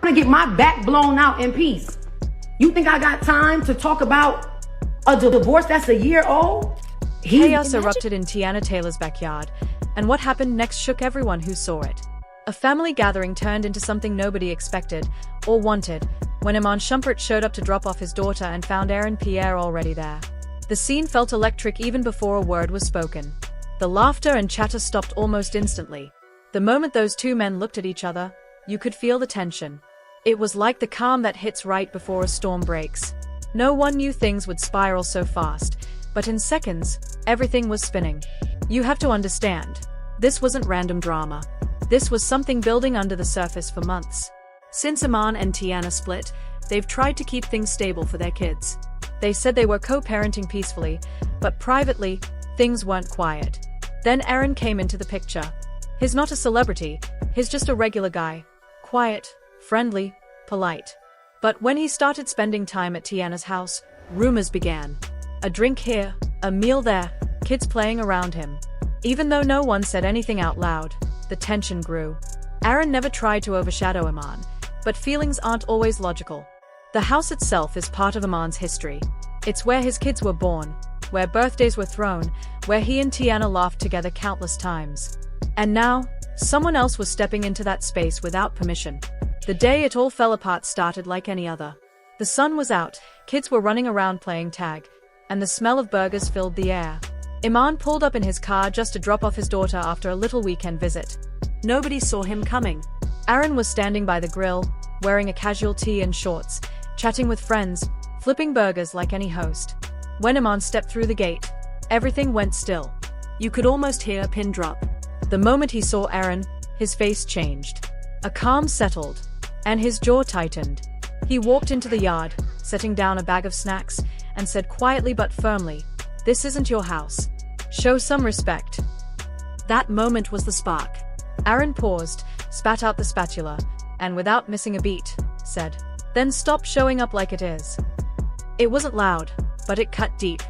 to get my back blown out in peace. You think I got time to talk about a divorce that's a year old? Chaos erupted in Teyana Taylor's backyard, and what happened next shook everyone who saw it. A family gathering turned into something nobody expected or wanted when Aaron Shumpert showed up to drop off his daughter and found Aaron and Pierre already there. The scene felt electric even before a word was spoken. The laughter and chatter stopped almost instantly. The moment those two men looked at each other, you could feel the tension. It was like the calm that hits right before a storm breaks. No one knew things would spiral so fast, but in seconds, everything was spinning. You have to understand, this wasn't random drama. This was something building under the surface for months. Since Aaron and Teyana split, they've tried to keep things stable for their kids. They said they were co-parenting peacefully, but privately, things weren't quiet. Then Aaron came into the picture. He's not a celebrity, he's just a regular guy. Quiet, friendly, polite. But when he started spending time at Teyana's house, rumors began. A drink here, a meal there, kids playing around him. Even though no one said anything out loud, the tension grew. Aaron never tried to overshadow Aaron, but feelings aren't always logical. The house itself is part of Aaron's history. It's where his kids were born, where birthdays were thrown, where he and Teyana laughed together countless times. And now, someone else was stepping into that space without permission. The day it all fell apart started like any other. The sun was out, kids were running around playing tag, and the smell of burgers filled the air. Aaron pulled up in his car just to drop off his daughter after a little weekend visit. Nobody saw him coming. Aaron was standing by the grill, wearing a casual tee and shorts, chatting with friends, flipping burgers like any host. When Aaron stepped through the gate, everything went still. You could almost hear a pin drop. The moment he saw Aaron, his face changed. A calm settled, and his jaw tightened. He walked into the yard, setting down a bag of snacks, and said quietly but firmly, "This isn't your house. Show some respect." That moment was the spark. Aaron paused, spat out the spatula, and without missing a beat, said, "Then stop showing up like it is." It wasn't loud, but it cut deep.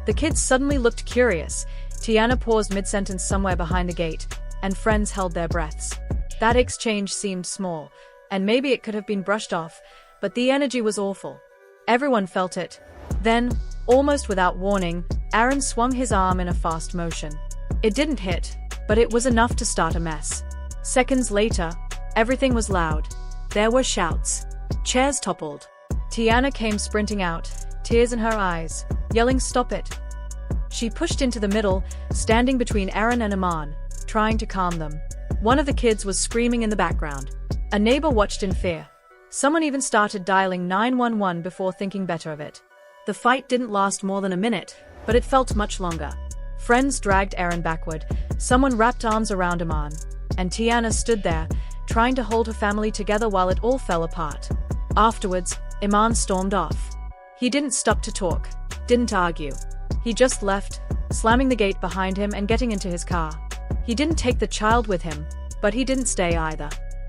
The kids suddenly looked curious. Teyana paused mid-sentence somewhere behind the gate, and friends held their breaths. That exchange seemed small, and maybe it could have been brushed off, but the energy was awful. Everyone felt it. Then, almost without warning, Aaron swung his arm in a fast motion. It didn't hit, but it was enough to start a mess. Seconds later, everything was loud. There were shouts. Chairs toppled. Teyana came sprinting out, tears in her eyes, yelling, "Stop it." She pushed into the middle, standing between Aaron and Aaron, trying to calm them. One of the kids was screaming in the background. A neighbor watched in fear. Someone even started dialing 911 before thinking better of it. The fight didn't last more than a minute, but it felt much longer. Friends dragged Aaron backward, someone wrapped arms around Aaron, and Teyana stood there, trying to hold her family together while it all fell apart. Afterwards, Aaron stormed off. He didn't stop to talk, didn't argue. He just left, slamming the gate behind him and getting into his car. He didn't take the child with him, but he didn't stay either.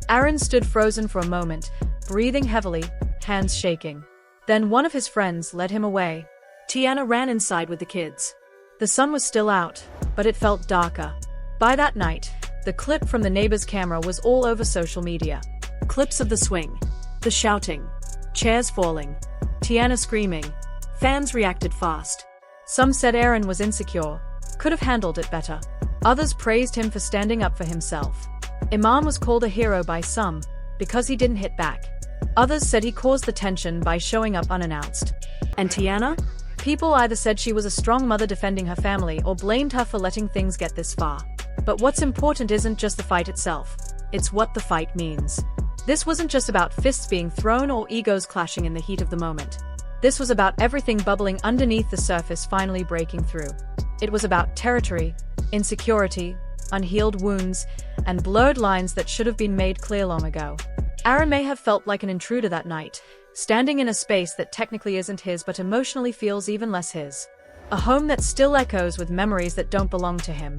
Aaron stood frozen for a moment, breathing heavily, hands shaking. Then one of his friends led him away. Teyana ran inside with the kids. The sun was still out, but it felt darker. By that night, the clip from the neighbor's camera was all over social media. Clips of the swing, the shouting, chairs falling, Teyana screaming. Fans reacted fast. Some said Aaron was insecure, could have handled it better. Others praised him for standing up for himself. Aaron was called a hero by some, because he didn't hit back. Others said he caused the tension by showing up unannounced. And Teyana? People either said she was a strong mother defending her family or blamed her for letting things get this far. But what's important isn't just the fight itself, it's what the fight means. This wasn't just about fists being thrown or egos clashing in the heat of the moment. This was about everything bubbling underneath the surface finally breaking through. It was about territory, insecurity, unhealed wounds, and blurred lines that should have been made clear long ago. Aaron may have felt like an intruder that night, standing in a space that technically isn't his but emotionally feels even less his. A home that still echoes with memories that don't belong to him.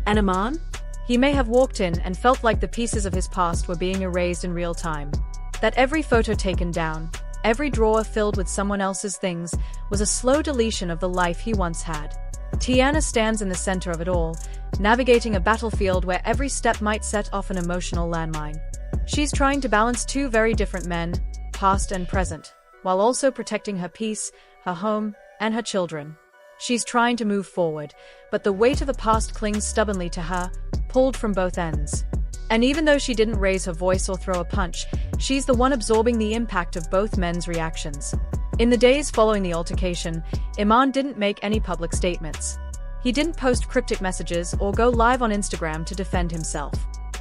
And Aaron? He may have walked in and felt like the pieces of his past were being erased in real time. That every photo taken down, every drawer filled with someone else's things, was a slow deletion of the life he once had. Teyana stands in the center of it all, navigating a battlefield where every step might set off an emotional landmine. She's trying to balance two very different men, past and present, while also protecting her peace, her home, and her children. She's trying to move forward, but the weight of the past clings stubbornly to her, pulled from both ends. And even though she didn't raise her voice or throw a punch, she's the one absorbing the impact of both men's reactions. In the days following the altercation, Iman didn't make any public statements. He didn't post cryptic messages or go live on Instagram to defend himself.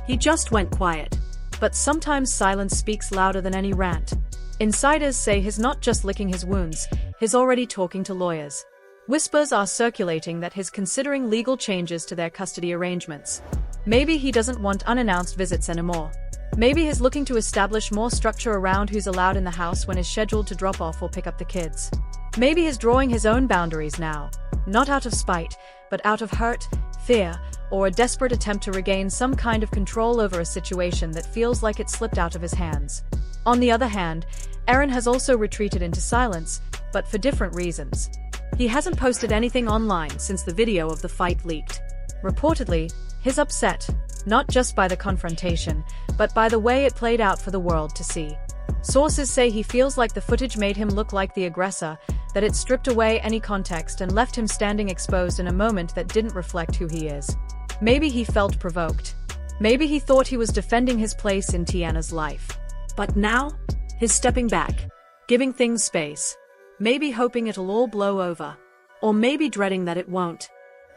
He just went quiet. But sometimes silence speaks louder than any rant. Insiders say he's not just licking his wounds, he's already talking to lawyers. Whispers are circulating that he's considering legal changes to their custody arrangements. Maybe he doesn't want unannounced visits anymore. Maybe he's looking to establish more structure around who's allowed in the house when is scheduled to drop off or pick up the kids. Maybe he's drawing his own boundaries now, not out of spite, but out of hurt, fear, or a desperate attempt to regain some kind of control over a situation that feels like it slipped out of his hands. On the other hand, Aaron has also retreated into silence, but for different reasons. He hasn't posted anything online since the video of the fight leaked. Reportedly, he's upset, not just by the confrontation, but by the way it played out for the world to see. Sources say he feels like the footage made him look like the aggressor, that it stripped away any context and left him standing exposed in a moment that didn't reflect who he is. Maybe he felt provoked. Maybe he thought he was defending his place in Teyana's life. But now, he's stepping back, giving things space. Maybe hoping it'll all blow over. Or maybe dreading that it won't.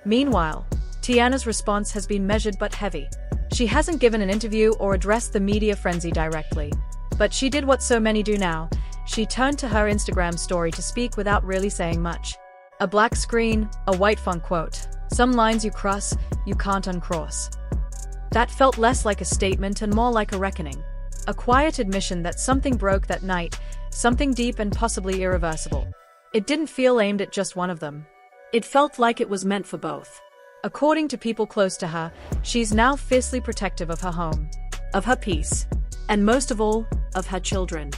Meanwhile, Teyana's response has been measured but heavy. She hasn't given an interview or addressed the media frenzy directly. But she did what so many do now. She turned to her Instagram story to speak without really saying much. A black screen, a white font quote. Some lines you cross, you can't uncross. That felt less like a statement and more like a reckoning. A quiet admission that something broke that night, something deep and possibly irreversible. It didn't feel aimed at just one of them. It felt like it was meant for both. According to people close to her, she's now fiercely protective of her home, of her peace, and most of all, of her children.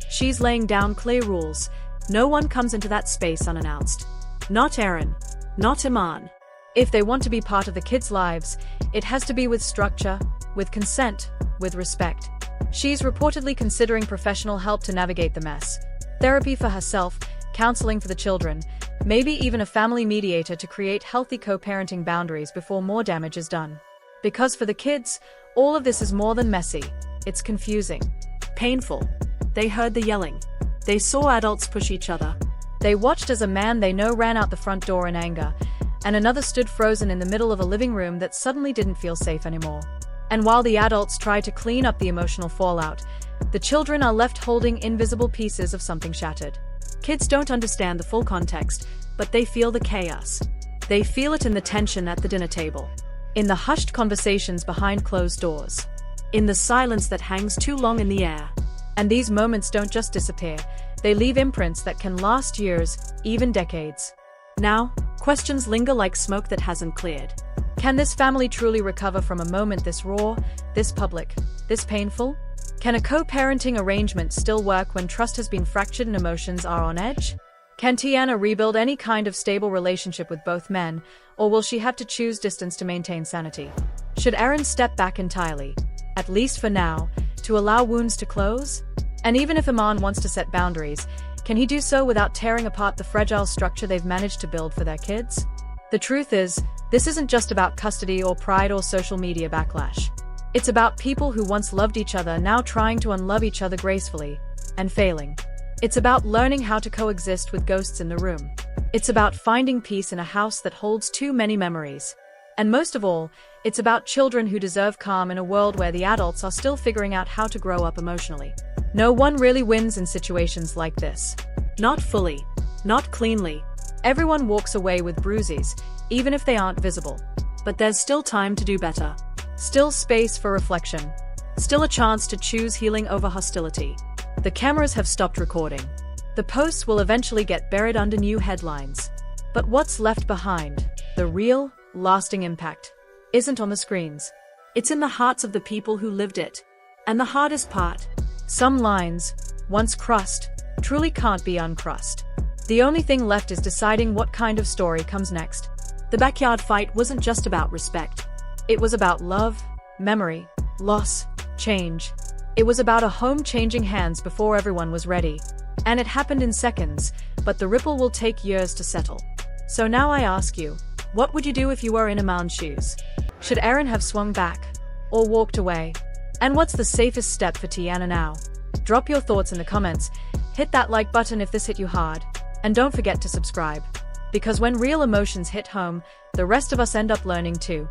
She's laying down clear rules. No one comes into that space unannounced. Not Aaron, not Iman. If they want to be part of the kids' lives, it has to be with structure, with consent, with respect. She's reportedly considering professional help to navigate the mess. Therapy for herself, counseling for the children, maybe even a family mediator to create healthy co-parenting boundaries before more damage is done. Because for the kids, all of this is more than messy. It's confusing. Painful. They heard the yelling. They saw adults push each other. They watched as a man they know ran out the front door in anger, and another stood frozen in the middle of a living room that suddenly didn't feel safe anymore. And while the adults try to clean up the emotional fallout, the children are left holding invisible pieces of something shattered. Kids don't understand the full context, but they feel the chaos. They feel it in the tension at the dinner table, in the hushed conversations behind closed doors, in the silence that hangs too long in the air. And these moments don't just disappear, they leave imprints that can last years, even decades. Now, questions linger like smoke that hasn't cleared. Can this family truly recover from a moment this raw, this public, this painful? Can a co-parenting arrangement still work when trust has been fractured and emotions are on edge? Can Teyana rebuild any kind of stable relationship with both men, or will she have to choose distance to maintain sanity? Should Aaron step back entirely, at least for now, to allow wounds to close? And even if Iman wants to set boundaries, can he do so without tearing apart the fragile structure they've managed to build for their kids? The truth is, this isn't just about custody or pride or social media backlash. It's about people who once loved each other now trying to unlove each other gracefully, and failing. It's about learning how to coexist with ghosts in the room. It's about finding peace in a house that holds too many memories. And most of all, it's about children who deserve calm in a world where the adults are still figuring out how to grow up emotionally. No one really wins in situations like this. Not fully. Not cleanly. Everyone walks away with bruises, even if they aren't visible. But there's still time to do better. Still space for reflection. Still a chance to choose healing over hostility. The cameras have stopped recording. The posts will eventually get buried under new headlines. But what's left behind, the real, lasting impact, isn't on the screens. It's in the hearts of the people who lived it. And the hardest part, some lines, once crossed, truly can't be uncrossed. The only thing left is deciding what kind of story comes next. The backyard fight wasn't just about respect. It was about love, memory, loss, change. It was about a home changing hands before everyone was ready. And it happened in seconds, but the ripple will take years to settle. So now I ask you, what would you do if you were in Aman's shoes? Should Aaron have swung back? Or walked away? And what's the safest step for Teyana now? Drop your thoughts in the comments, hit that like button if this hit you hard, and don't forget to subscribe. Because when real emotions hit home, the rest of us end up learning too.